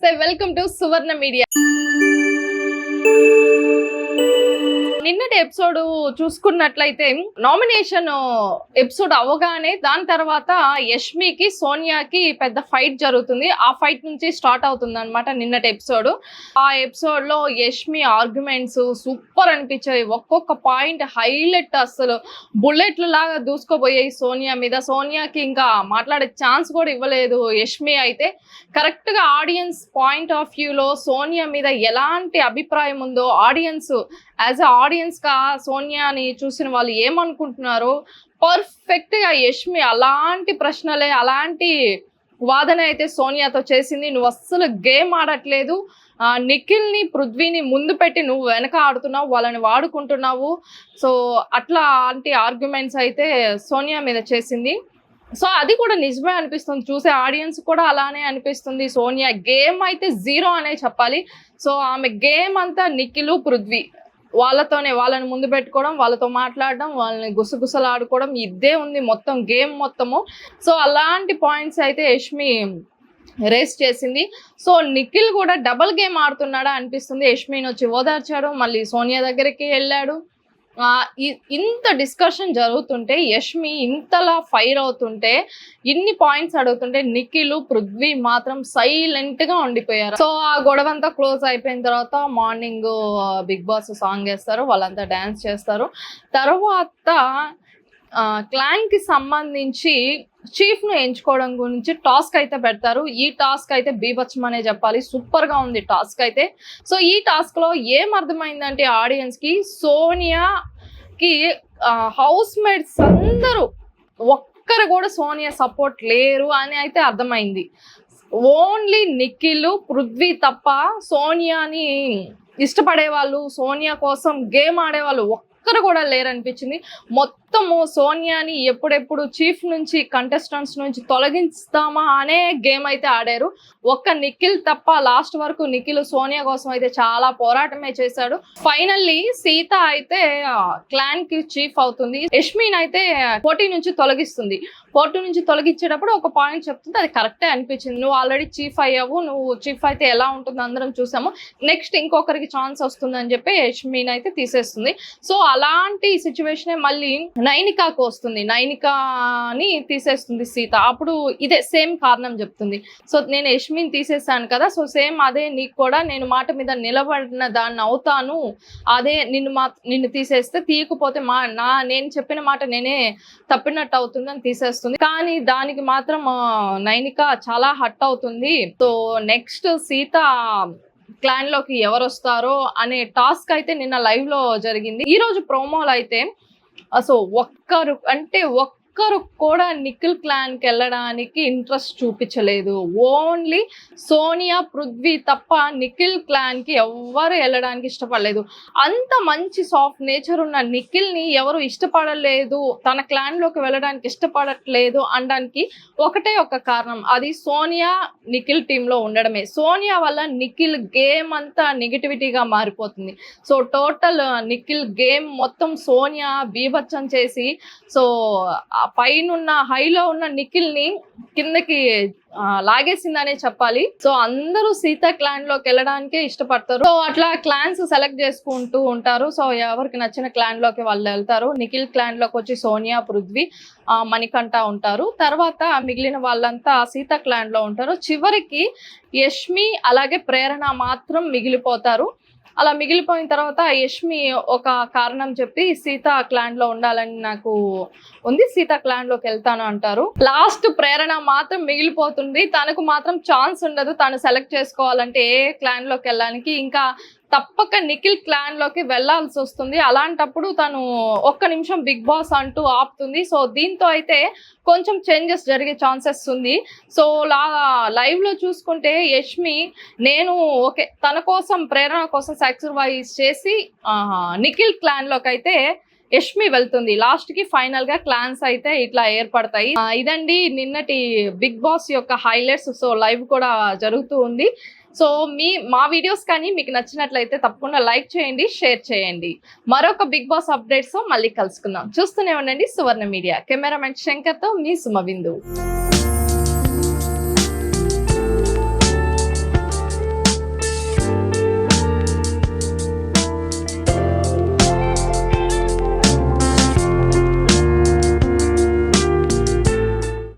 నమస్తే, welcome to Suvarna media. నిన్నటి episode చూసుకున్నట్లయితే నామినేషన్ ఎపిసోడ్ అవగానే దాని తర్వాత యష్మికి సోనియాకి పెద్ద ఫైట్ జరుగుతుంది. ఆ ఫైట్ నుంచి స్టార్ట్ అవుతుంది అనమాట నిన్నటి ఎపిసోడ్. ఆ ఎపిసోడ్ లో యష్మి ఆర్గ్యుమెంట్స్ సూపర్ అనిపించాయి. ఒక్కొక్క పాయింట్ హైలైట్, అసలు బుల్లెట్లు లాగా దూసుకోబోయాయి సోనియా మీద. సోనియాకి ఇంకా మాట్లాడే ఛాన్స్ కూడా ఇవ్వలేదు యష్మి. అయితే కరెక్ట్ గా ఆడియన్స్ పాయింట్ ఆఫ్ వ్యూలో సోనియా మీద ఎలాంటి అభిప్రాయం ఉందో, ఆడియన్స్ యాజ్ అ ఆడియన్స్ గా సోనియాని చూసిన వాళ్ళు ఏమనుకుంటున్నారో పర్ఫెక్ట్ గా యష్మి అలాంటి ప్రశ్నలే, అలాంటి వాదన అయితే సోనియాతో చేసింది. నువ్వు అస్సలు గేమ్ ఆడట్లేదు, నిఖిల్ని పృథ్వీని ముందు పెట్టి నువ్వు వెనక ఆడుతున్నావు, వాళ్ళని వాడుకుంటున్నావు. సో అట్లాంటి ఆర్గ్యుమెంట్స్ అయితే సోనియా మీద చేసింది. సో అది కూడా నిజమే అనిపిస్తుంది, చూసే ఆడియన్స్ కూడా అలానే అనిపిస్తుంది. సోనియా గేమ్ అయితే జీరో అనే చెప్పాలి. సో ఆమె గేమ్ అంతా నిఖిల్ పృథ్వీ వాళ్ళతోనే, వాళ్ళని ముందు పెట్టుకోవడం, వాళ్ళతో మాట్లాడడం, వాళ్ళని గుసగుసలాడుకోవడం, ఇదే ఉంది మొత్తం గేమ్ మొత్తము. సో అలాంటి పాయింట్స్ అయితే యష్మి రేస్ చేసింది. సో నిఖిల్ కూడా డబల్ గేమ్ ఆడుతున్నాడా అనిపిస్తుంది. యష్మిని వచ్చి ఓదార్చాడు, మళ్ళీ సోనియా దగ్గరికి వెళ్ళాడు. ఇంత డిస్కషన్ జరుగుతుంటే, యష్మి ఇంతలా ఫైర్ అవుతుంటే, ఇన్ని పాయింట్స్ అడుగుతుంటే నిఖిల్ పృథ్వీ మాత్రం సైలెంట్ గా ఉండిపోయారు. సో ఆ గొడవ అంతా క్లోజ్ అయిపోయిన తర్వాత మార్నింగ్ బిగ్ బాస్ సాంగ్ వేస్తారు, వాళ్ళంతా డాన్స్ చేస్తారు. తర్వాత క్లాన్ కి సంబంధించి చీఫ్ ను ఎంచుకోవడం గురించి టాస్క్ అయితే పెడతారు. ఈ టాస్క్ అయితే బీభత్సం అనే చెప్పాలి, సూపర్ గా ఉంది టాస్క్ అయితే. సో ఈ టాస్క్ లో ఏం అర్థమైందంటే ఆడియన్స్ కి, సోనియాకి హౌస్ మేట్స్ అందరూ ఒక్కరు కూడా సోనియా సపోర్ట్ లేరు అని అయితే అర్థమైంది. ఓన్లీ నిఖిల్ పృథ్వీ తప్ప సోనియాని ఇష్టపడే వాళ్ళు, సోనియా కోసం గేమ్ ఆడేవాళ్ళు ఒక్కరు కూడా లేరనిపించింది. మొత్తము సోనియాని ఎప్పుడెప్పుడు చీఫ్ నుంచి, కంటెస్టెంట్స్ నుంచి తొలగిస్తామా అనే గేమ్ అయితే ఆడారు. ఒక్క నిఖిల్ తప్ప లాస్ట్ వరకు నిఖిల్ సోనియా కోసం అయితే చాలా పోరాటమే చేశాడు. ఫైనల్లీ సీత అయితే క్లాన్ కి చీఫ్ అవుతుంది. యష్మిన్ అయితే పోటీ నుంచి తొలగిస్తుంది. పోటీ నుంచి తొలగించేటప్పుడు ఒక పాయింట్ చెప్తుంది, అది కరెక్టే అనిపించింది. నువ్వు ఆల్రెడీ చీఫ్ అయ్యావు, నువ్వు చీఫ్ అయితే ఎలా ఉంటుందో అందరం చూసాము, నెక్స్ట్ ఇంకొకరికి ఛాన్స్ వస్తుందని చెప్పి యష్మిన్ అయితే తీసేస్తుంది. సో అలాంటి సిచ్యువేషనే మళ్ళీ నైనికాకు వస్తుంది. నైనికాని తీసేస్తుంది సీత. అప్పుడు ఇదే సేమ్ కారణం చెప్తుంది. సో నేను యష్మిన్ తీసేసాను కదా, సో సేమ్ అదే నీకు కూడా, నేను మాట మీద నిలబడిన దాన్ని అవుతాను, అదే నిన్ను తీసేస్తే, తీయకపోతే నేను చెప్పిన మాట నేనే తప్పినట్టు అవుతుందని తీసేస్తుంది. కానీ దానికి మాత్రం నైనిక చాలా హట్ అవుతుంది. సో నెక్స్ట్ సీత క్లాన్ లోకి ఎవరు వస్తారో అనే టాస్క్ అయితే నిన్న లైవ్ లో జరిగింది. ఈ రోజు ప్రోమోలు అయితే సో ఒక్కరు కూడా నిఖిల్ క్లాన్ కి వెళ్ళడానికి ఇంట్రెస్ట్ చూపించలేదు. ఓన్లీ సోనియా పృథ్వీ తప్ప నిఖిల్ క్లాన్ కి ఎవ్వరు వెళ్ళడానికి ఇష్టపడలేదు. అంత మంచి సాఫ్ట్ నేచర్ ఉన్న నిఖిల్ ని ఎవరు ఇష్టపడలేదు, తన క్లాన్ లోకి వెళ్ళడానికి ఇష్టపడట్లేదు అనడానికి ఒకటే ఒక కారణం, అది సోనియా నిఖిల్ టీమ్ లో ఉండడమే. సోనియా వల్ల నిఖిల్ గేమ్ అంతా నెగిటివిటీగా మారిపోతుంది. సో టోటల్ నిఖిల్ గేమ్ మొత్తం సోనియా బీభత్సం చేసి, సో పైన హైలో ఉన్న నిఖిల్ ని కిందకి లాగేసిందనే చెప్పాలి. సో అందరూ సీత క్లాన్ లోకి వెళ్ళడానికే ఇష్టపడతారు. సో అట్లా క్లాన్స్ సెలెక్ట్ చేసుకుంటూ ఉంటారు. సో ఎవరికి నచ్చిన క్లాన్ లోకి వాళ్ళు వెళ్తారు. నిఖిల్ క్లాన్ లోకి వచ్చి సోనియా, పృథ్వీ, మణికంఠ ఉంటారు. తర్వాత మిగిలిన వాళ్ళంతా సీత క్లాన్ లో ఉంటారు. చివరికి యష్మి అలాగే ప్రేరణ మాత్రం మిగిలిపోతారు. అలా మిగిలిపోయిన తర్వాత యష్మి ఒక కారణం చెప్పి సీత క్లాన్ లో ఉండాలని నాకు ఉంది, సీత క్లాన్ లోకి వెళ్తాను అంటారు. లాస్ట్ ప్రేరణ మాత్రం మిగిలిపోతుంది. తనకు మాత్రం ఛాన్స్ ఉండదు తను సెలెక్ట్ చేసుకోవాలంటే ఏ క్లాన్ లోకి వెళ్ళడానికి. ఇంకా తప్పక నిఖిల్ క్లాన్ లోకి వెళ్లాల్సి వస్తుంది. అలాంటప్పుడు తను ఒక్క నిమిషం బిగ్ బాస్ అంటూ ఆపుతుంది. సో దీంతో అయితే కొంచెం చేంజెస్ జరిగే ఛాన్సెస్ ఉంది. సో లైవ్ లో చూసుకుంటే యష్మి, నేను ఓకే తన కోసం, ప్రేరణ కోసం సాక్రిఫైస్ చేసి నిఖిల్ క్లాన్ లోకి అయితే యష్మి వెళ్తుంది. లాస్ట్ కి ఫైనల్ గా క్లాన్స్ అయితే ఇట్లా ఏర్పడతాయి. ఇదండి నిన్నటి బిగ్ బాస్ యొక్క హైలైట్స్. సో లైవ్ కూడా జరుగుతూ ఉంది. సో మా వీడియోస్ కానీ మీకు నచ్చినట్లయితే తప్పకుండా లైక్ చేయండి, షేర్ చేయండి. మరొక బిగ్ బాస్ అప్డేట్స్ మళ్ళీ కలుసుకుందాం. చూస్తూనే ఉండండి సువర్ణ మీడియా. కెమెరామెన్ శంకర్తో మీ సుమబిందు.